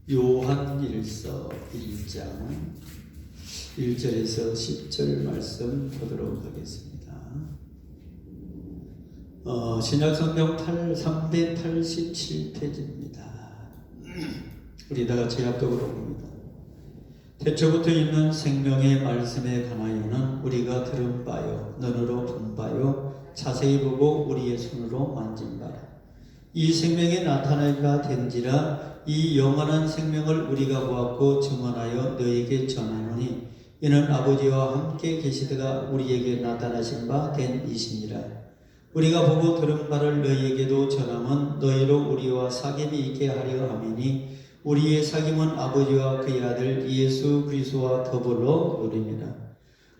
요한일서 1장 1절에서 10절 말씀 보도록 하겠습니다. 신약성경 387페이지입니다. 우리 다 같이 합독으로 봅니다. 태초부터 있는 생명의 말씀에 관하여는 우리가 들은 바요, 눈으로 본 바요, 자세히 보고 우리의 손으로 만진 바라. 이 생명이 나타나기가 된지라 이 영원한 생명을 우리가 보았고 증언하여 너에게 전하노니 이는 아버지와 함께 계시다가 우리에게 나타나신 바 된 이시니라. 우리가 보고 들은 바를 너희에게도 전함은 너희로 우리와 사귐이 있게 하려 함이니 우리의 사귐은 아버지와 그의 아들 예수 그리스도와 더불어 누리니라.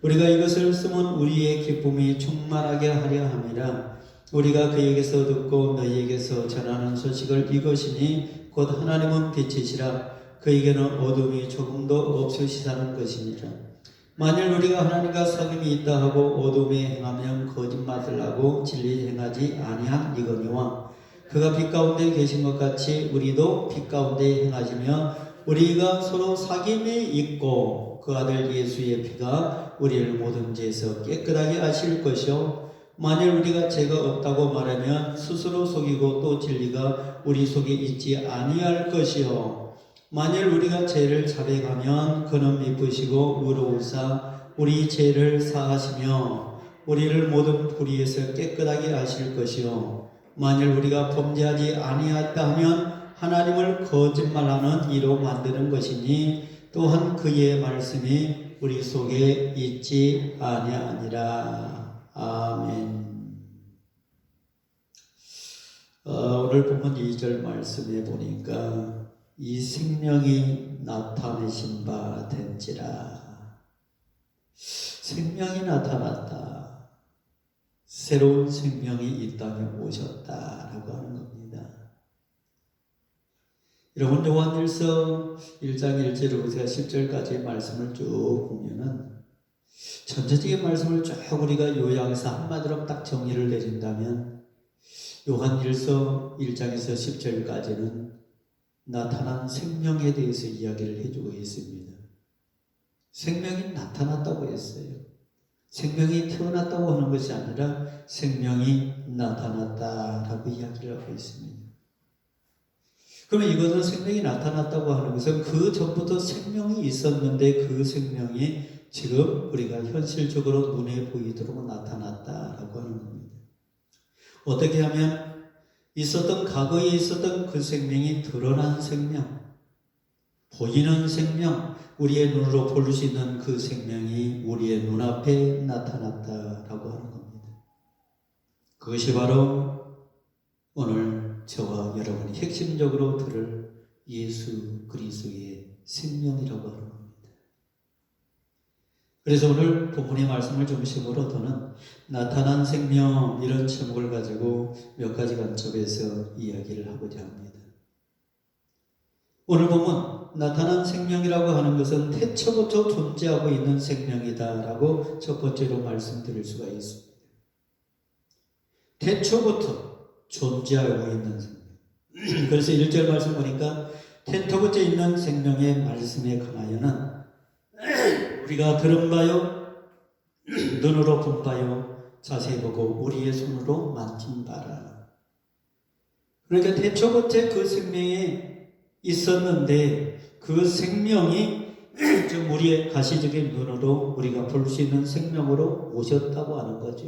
우리가 이것을 쓰면 우리의 기쁨이 충만하게 하려 함이라. 우리가 그에게서 듣고 너희에게서 전하는 소식을 이것이니 곧 하나님은 빛이시라. 그에게는 어둠이 조금도 없으시다는 것이니라. 만일 우리가 하나님과 사귐이 있다 하고 어둠에 행하면 거짓말을 하고 진리 행하지 아니한 이거니와 그가 빛 가운데 계신 것 같이 우리도 빛 가운데 행하시며 우리가 서로 사귐이 있고 그 아들 예수의 피가 우리를 모든 죄에서 깨끗하게 하실 것이요 만일 우리가 죄가 없다고 말하면 스스로 속이고 또 진리가 우리 속에 있지 아니할 것이요 만일 우리가 죄를 자백하면 그는 미쁘시고 의로우사 우리 죄를 사하시며 우리를 모든 불의에서 깨끗하게 하실 것이요 만일 우리가 범죄하지 아니하였다 하면 하나님을 거짓말하는 이로 만드는 것이니 또한 그의 말씀이 우리 속에 있지 아니하니라. 아멘. 오늘 보면 2절 말씀에 보니까 이 생명이 나타내신 바 된지라. 생명이 나타났다. 새로운 생명이 이 땅에 오셨다라고 하는 겁니다. 여러분 요한일서 1장 1절부터 10절까지의 말씀을 쭉 보면은 전체적인 말씀을 쭉 우리가 요약해서 한마디로 딱 정리를 내린다면 요한일서 1장에서 10절까지는 나타난 생명에 대해서 이야기를 해주고 있습니다. 생명이 나타났다고 했어요. 생명이 태어났다고 하는 것이 아니라 생명이 나타났다라고 이야기를 하고 있습니다. 그러면 이것은 생명이 나타났다고 하는 것은 그 전부터 생명이 있었는데 그 생명이 지금 우리가 현실적으로 눈에 보이도록 나타났다라고 하는 겁니다. 어떻게 하면 있었던 과거에 있었던 그 생명이 드러난 생명, 보이는 생명, 우리의 눈으로 볼 수 있는 그 생명이 우리의 눈앞에 나타났다라고 하는 겁니다. 그것이 바로 오늘 저와 여러분이 핵심적으로 들을 예수 그리스도의 생명이라고 하는 겁니다. 그래서 오늘 본문의 말씀을 중심으로 저는 나타난 생명 이런 제목을 가지고 몇 가지 관점에서 이야기를 하고자 합니다. 오늘 보면 나타난 생명이라고 하는 것은 태초부터 존재하고 있는 생명이다라고 첫 번째로 말씀드릴 수가 있습니다. 태초부터 존재하고 있는 생명. 그래서 1절 말씀 보니까 태초부터 있는 생명의 말씀에 관하여는 우리가 들은 바요, 눈으로 본 바요, 자세히 보고 우리의 손으로 만진 바라. 그러니까 태초부터 그 생명이 있었는데 그 생명이 좀 우리의 가시적인 눈으로 우리가 볼 수 있는 생명으로 오셨다고 하는 거죠.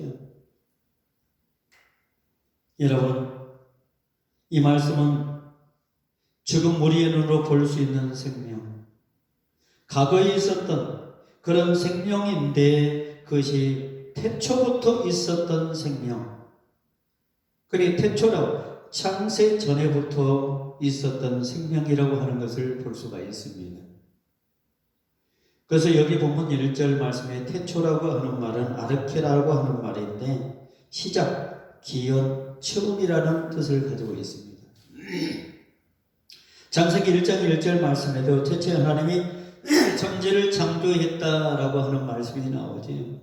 여러분, 이 말씀은 지금 우리의 눈으로 볼 수 있는 생명, 과거에 있었던 그런 생명인데 그것이 태초부터 있었던 생명. 그게 태초라고 창세 전에부터 있었던 생명이라고 하는 것을 볼 수가 있습니다. 그래서 여기 보면 1절 말씀에 태초라고 하는 말은 아르케라고 하는 말인데 시작, 기원, 처음이라는 뜻을 가지고 있습니다. 창세기 1장 1절 말씀에도 태초에 하나님이 천지를 창조했다라고 하는 말씀이 나오죠.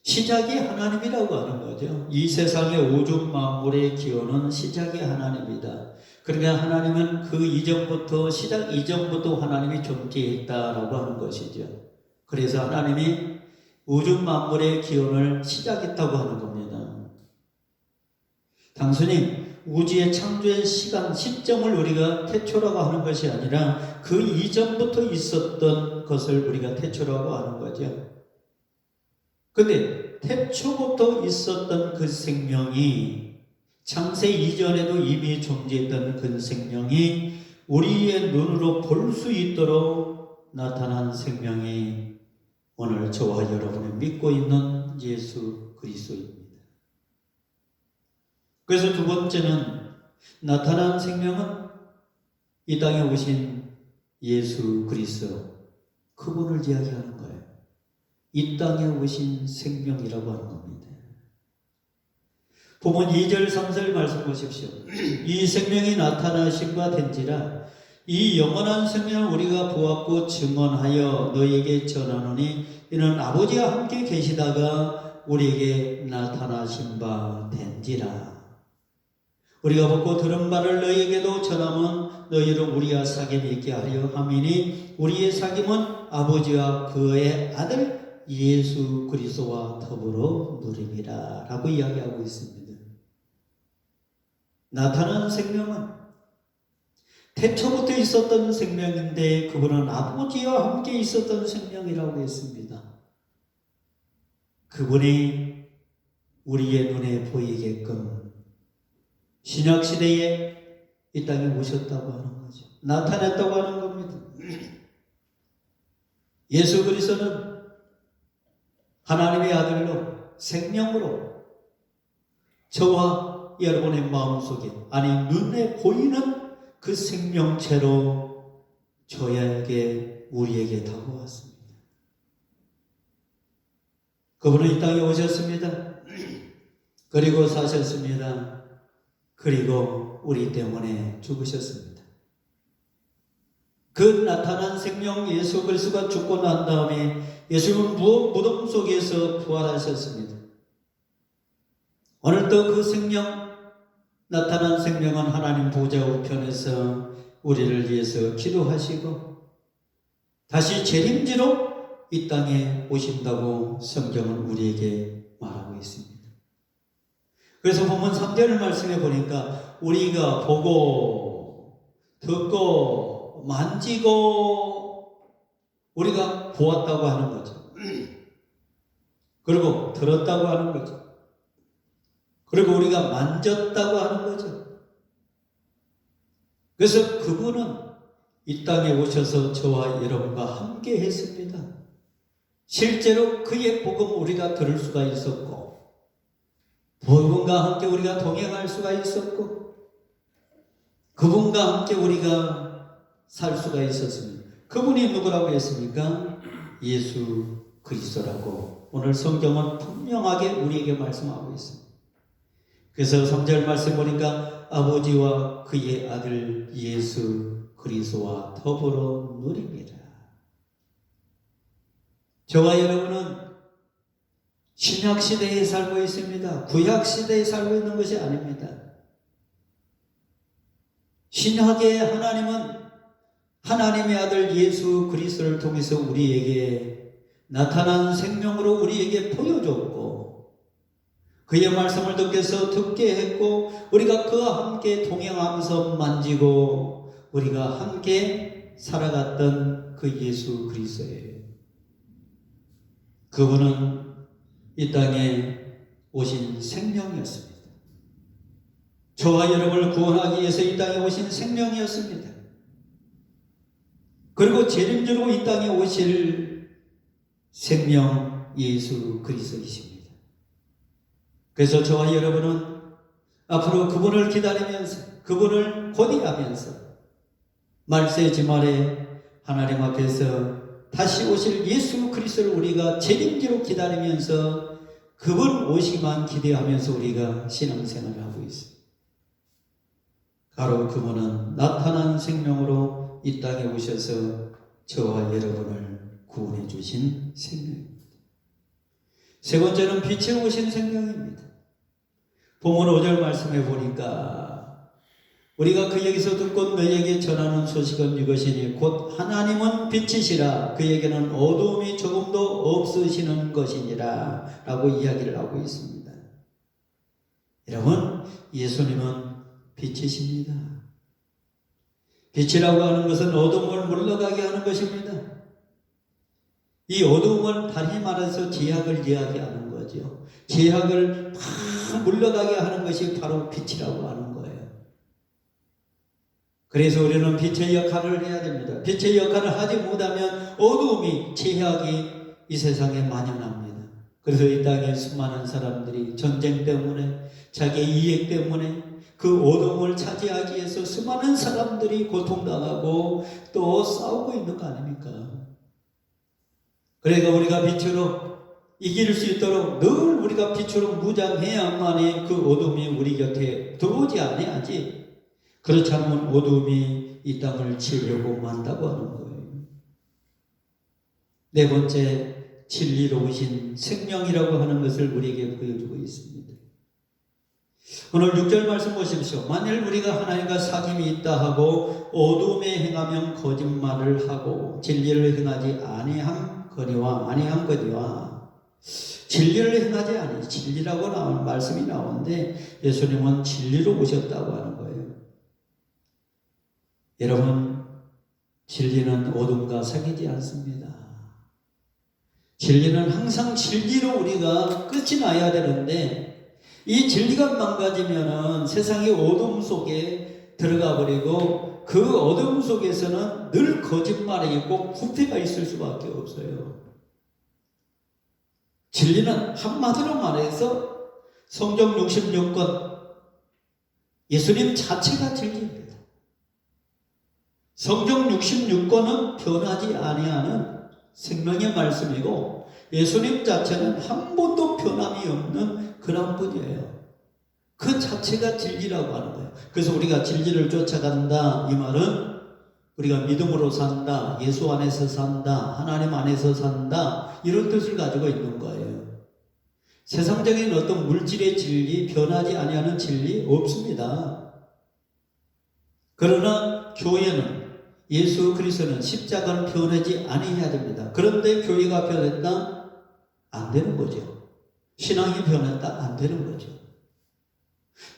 시작이 하나님이라고 하는 거죠. 이 세상의 우주 만물의 기원은 시작이 하나님이다. 그러니까 하나님은 그 이전부터, 시작 이전부터 하나님이 존재했다라고 하는 것이죠. 그래서 하나님이 우주 만물의 기원을 시작했다고 하는 겁니다. 단순히 우주의 창조의 시점을 우리가 태초라고 하는 것이 아니라 그 이전부터 있었던 것을 우리가 태초라고 하는 거죠. 근데 태초부터 있었던 그 생명이, 창세 이전에도 이미 존재했던 그 생명이 우리의 눈으로 볼 수 있도록 나타난 생명이 오늘 저와 여러분이 믿고 있는 예수 그리스도입니다. 그래서 두 번째는 나타난 생명은 이 땅에 오신 예수 그리스도, 그분을 이야기하는 거예요. 이 땅에 오신 생명이라고 하는 겁니다. 보면 2절 3절 말씀 보십시오. 이 생명이 나타나심과 된지라 이 영원한 생명을 우리가 보았고 증언하여 너희에게 전하노니 이는 아버지와 함께 계시다가 우리에게 나타나신 바 된지라. 우리가 보고 들은 바를 너희에게도 전하면 너희를 우리와 사귐이 있게 하려 함이니 우리의 사귐은 아버지와 그의 아들 예수 그리스도와 더불어 누림이라 라고 이야기하고 있습니다. 나타난 생명은 태초부터 있었던 생명인데 그분은 아버지와 함께 있었던 생명이라고 했습니다. 그분이 우리의 눈에 보이게끔 신약시대에 이 땅에 오셨다고 하는 거죠. 나타났다고 하는 겁니다. 예수 그리스도는 하나님의 아들로 생명으로 저와 여러분의 마음속에, 아니 눈에 보이는 그 생명체로 저에게, 우리에게 다가왔습니다. 그분은 이 땅에 오셨습니다. 그리고 사셨습니다. 그리고 우리 때문에 죽으셨습니다. 그 나타난 생명 예수 그리스도가 죽고 난 다음에 예수님은 무덤 속에서 부활하셨습니다. 오늘도 그 생명, 나타난 생명은 하나님 보좌 우편에서 우리를 위해서 기도하시고 다시 재림지로 이 땅에 오신다고 성경은 우리에게 말하고 있습니다. 그래서 본문 3절 말씀에 보니까 우리가 보고 듣고 만지고 우리가 보았다고 하는 거죠. 그리고 들었다고 하는 거죠. 그리고 우리가 만졌다고 하는 거죠. 그래서 그분은 이 땅에 오셔서 저와 여러분과 함께 했습니다. 실제로 그의 복음 우리가 들을 수가 있었고 그분과 함께 우리가 동행할 수가 있었고 그분과 함께 우리가 살 수가 있었습니다. 그분이 누구라고 했습니까? 예수 그리스도라고 오늘 성경은 분명하게 우리에게 말씀하고 있습니다. 그래서 3절 말씀 보니까 아버지와 그의 아들 예수 그리스도와 더불어 누립니다. 저와 여러분은 신약시대에 살고 있습니다. 구약시대에 살고 있는 것이 아닙니다. 신약의 하나님은 하나님의 아들 예수 그리스도를 통해서 우리에게 나타난 생명으로 우리에게 보여줬고 그의 말씀을 듣게 했고 우리가 그와 함께 동행하면서 만지고 우리가 함께 살아갔던 그 예수 그리스도예요. 그분은 이 땅에 오신 생명이었습니다. 저와 여러분을 구원하기 위해서 이 땅에 오신 생명이었습니다. 그리고 재림주로 이 땅에 오실 생명 예수 그리스도이십니다. 그래서 저와 여러분은 앞으로 그분을 기다리면서 그분을 고대하면서 말세 지말에 하나님 앞에서 다시 오실 예수 그리스도를 우리가 재림주로 기다리면서 그분 오시기만 기대하면서 우리가 신앙생활을 하고 있습니다. 바로 그분은 나타난 생명으로 이 땅에 오셔서 저와 여러분을 구원해 주신 생명입니다. 세 번째는 빛에 오신 생명입니다. 본문 5절 말씀해 보니까 우리가 그에게서 듣고 너희에게 전하는 소식은 이것이니 곧 하나님은 빛이시라 그에게는 어두움이 조금도 없으시는 것이니라 라고 이야기를 하고 있습니다. 여러분, 예수님은 빛이십니다. 빛이라고 하는 것은 어둠을 물러가게 하는 것입니다. 이 어두움을 다시 말해서 죄악을 이야기하는 거죠. 죄악을 막 물러가게 하는 것이 바로 빛이라고 하는 거예요. 그래서 우리는 빛의 역할을 해야 됩니다. 빛의 역할을 하지 못하면 어두움이, 죄악이 이 세상에 만연합니다. 그래서 이 땅에 수많은 사람들이 전쟁 때문에, 자기 이익 때문에 그 어둠을 차지하기 위해서 수많은 사람들이 고통당하고 또 싸우고 있는 거 아닙니까? 그러니까 우리가 빛으로 이길 수 있도록 늘 우리가 빛으로 무장해야만이 그 어둠이 우리 곁에 들어오지 않아야지. 그렇지 않으면 어둠이 이 땅을 치려고 만다고 하는 거예요. 네 번째, 진리로 오신 생명이라고 하는 것을 우리에게 보여주고 있습니다. 오늘 6절 말씀 보십시오. 만일 우리가 하나님과 사귐이 있다 하고 어둠에 행하면 거짓말을 하고 진리를 행하지 아니함거니와 진리를 행하지 아니 진리라고 나온 말씀이 나오는데 예수님은 진리로 오셨다고 하는 거예요. 여러분, 진리는 어둠과 사귀지 않습니다. 진리는 항상 진리로 우리가 끝이 나야 되는데 이 진리가 망가지면은 세상의 어둠 속에 들어가 버리고 그 어둠 속에서는 늘 거짓말이 있고 부패가 있을 수밖에 없어요. 진리는 한마디로 말해서 성경 66권 예수님 자체가 진리입니다. 성경 66권은 변하지 아니하는 생명의 말씀이고 예수님 자체는 한 번도 변함이 없는 그런 분이에요. 그 자체가 진리라고 하는 거예요. 그래서 우리가 진리를 쫓아간다 이 말은 우리가 믿음으로 산다, 예수 안에서 산다, 하나님 안에서 산다 이런 뜻을 가지고 있는 거예요. 세상적인 어떤 물질의 진리, 변하지 아니하는 진리 없습니다. 그러나 교회는 예수 그리스도는 십자가는 변하지 아니해야 됩니다. 그런데 교회가 변했다? 안 되는 거죠. 신앙이 변했다? 안 되는 거죠.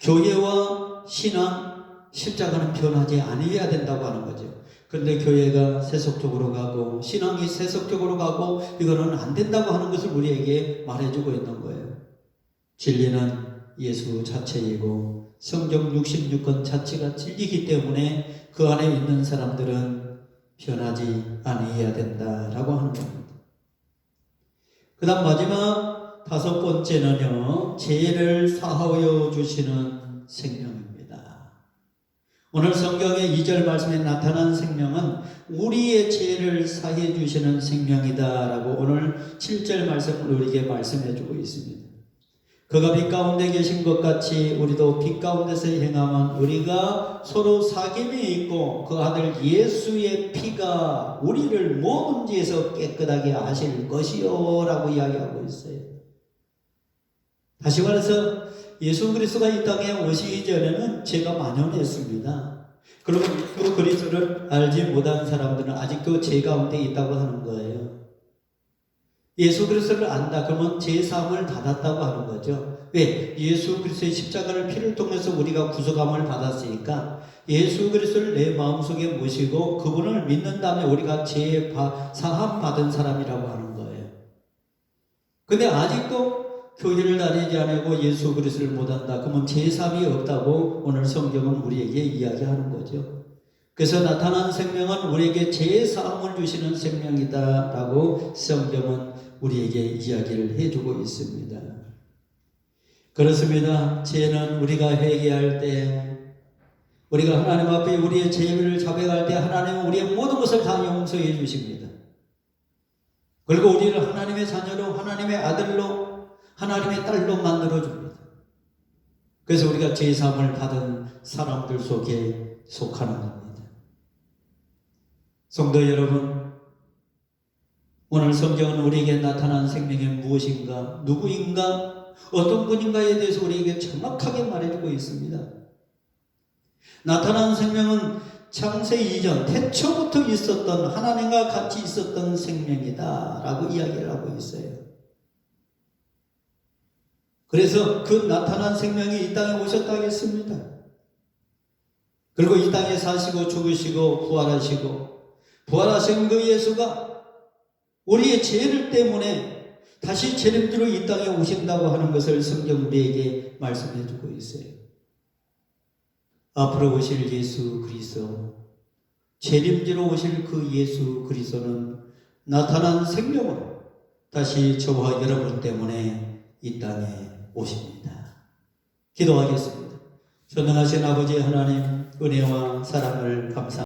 교회와 신앙, 십자가는 변하지 아니해야 된다고 하는 거죠. 그런데 교회가 세속적으로 가고 신앙이 세속적으로 가고 이거는 안 된다고 하는 것을 우리에게 말해주고 있는 거예요. 진리는 예수 자체이고 성경 66권 자체가 진리이기 때문에 그 안에 있는 사람들은 변하지 아니해야 된다라고 하는 겁니다. 그 다음 마지막 다섯 번째는요, 죄를 사하여 주시는 생명입니다. 오늘 성경의 2절 말씀에 나타난 생명은 우리의 죄를 사해 주시는 생명이다라고 오늘 7절 말씀을 우리에게 말씀해 주고 있습니다. 그가 빛 가운데 계신 것 같이 우리도 빛 가운데서 행하면 우리가 서로 사귐이 있고 그 아들 예수의 피가 우리를 모든 죄에서 깨끗하게 하실 것이요 라고 이야기하고 있어요. 다시 말해서 예수 그리스도가 이 땅에 오시기 전에는 죄가 만연했습니다. 그리고 예수 그리스도를 알지 못한 사람들은 아직도 죄 가운데 있다고 하는 거예요. 예수 그리스도를 안다 그러면 죄 사함을 받았다고 하는 거죠. 왜? 예수 그리스도의 십자가를 피를 통해서 우리가 구속함을 받았으니까 예수 그리스도를 내 마음속에 모시고 그분을 믿는 다음에 우리가 죄 사함 받은 사람이라고 하는 거예요. 근데 아직도 교회를 다니지 않고 예수 그리스도를 못한다 그러면 죄 사함이 없다고 오늘 성경은 우리에게 이야기하는 거죠. 그래서 나타난 생명은 우리에게 죄 사함을 주시는 생명이다 라고 성경은 우리에게 이야기를 해주고 있습니다. 그렇습니다. 죄는 우리가 회개할 때, 우리가 하나님 앞에 우리의 죄를 자백할 때 하나님은 우리의 모든 것을 다 용서해 주십니다. 그리고 우리를 하나님의 자녀로, 하나님의 아들로, 하나님의 딸로 만들어 줍니다. 그래서 우리가 죄 사함을 받은 사람들 속에 속하는 겁니다. 성도 여러분, 오늘 성경은 우리에게 나타난 생명이 무엇인가, 누구인가, 어떤 분인가에 대해서 우리에게 정확하게 말해주고 있습니다. 나타난 생명은 창세 이전 태초부터 있었던 하나님과 같이 있었던 생명이다 라고 이야기를 하고 있어요. 그래서 그 나타난 생명이 이 땅에 오셨다 하겠습니다. 그리고 이 땅에 사시고 죽으시고 부활하신 그 예수가 우리의 죄를 때문에 다시 재림주로 이 땅에 오신다고 하는 것을 성경 우리에게 말씀해 주고 있어요. 앞으로 오실 예수 그리스도, 재림주로 오실 그 예수 그리스도는 나타난 생명으로 다시 저와 여러분 때문에 이 땅에 오십니다. 기도하겠습니다. 전능하신 아버지 하나님, 은혜와 사랑을 감사합니다.